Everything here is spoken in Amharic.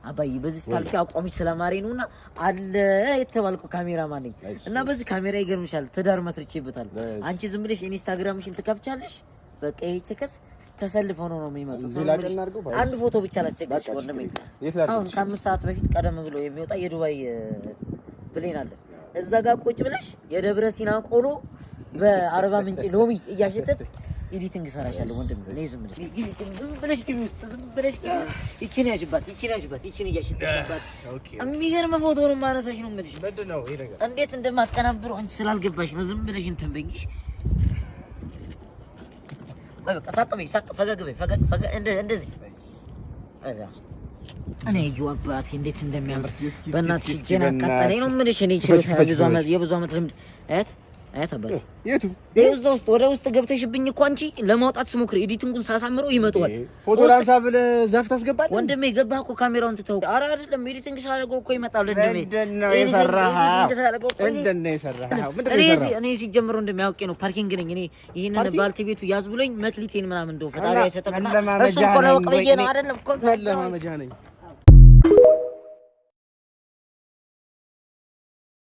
አባይ በዚህ ታልፊ አቋምሽ ስለማሬ ነውና አለ የተባልኩ ካሜራማን ነኝ እና በዚህ ካሜራ ይገርምሻል ትዳር መስርቼበታል አንቺ ዝም ብለሽ ኢንስታግራምሽን ትከፍቻለሽ በቃ ይቸከስ ተሰልፈው ነው የሚመጡት አንድ ፎቶ ብቻ ላስቸግርሽ ወንድሜ አሁን ከ5 ሰዓት በፊት ቀደም ብሎ የሚወጣ የዱባይ ፕሌን አለ እዛ ጋር ቁጭ ብለሽ የደብረ ሲና ቆሎ በአርባ ምንጭ ሎሚ እያሸተት ኤዲቲንግ ሰራሻለሁ ወንድሜ ነይ ዝም ብለሽ ግቢ ውስጥ ዝም ብለሽ ይቺን ያጅባት ይቺን እያሸተትባት የሚገርም ፎቶ ነው ማነሳሽ ነው የምልሽ ምንድነው ይሄ ነገር እንዴት እንደማቀናብሩ አንቺ ስላልገባሽ ነው ዝም ብለሽ እንትን በይሽ በቃ ሳቀበይ ፈገግበይ እንደዚህ እኔ ይዋባት እንዴት እንደሚያምር በእናትሽ ጀና አቃጣለኝ ነው የምልሽ እኔ ችሎታ የብዙ ዓመት ልምድ አያተባለ የቱ በዛ ውስጥ ወደ ውስጥ ገብተሽብኝ እኮ አንቺ ለማውጣት ስሞክር ኤዲቲንጉን ሳሳምረው ይመጣዋል ፎቶ ላንሳ ብለህ ዛፍ ታስገባል ወንድሜ ገባህ እኮ ካሜራውን ትተው ኧረ አይደለም ኤዲቲንግ ሳደርገው እኮ ይመጣል ወንድሜ እንደነው የሰራኸው እኔ ሲጀምረው እንደሚያውቄ ነው ፓርኪንግ ነኝ እኔ ይሄንን ባልተቤቱ ያዝ ብሎኝ መክሊቴን ምናምን እንደው ፈጣሪ አይሰጠምና እሱ እኮ ለወቅ ብዬ ነው አይደለም እኮ ለማመጃ ነኝ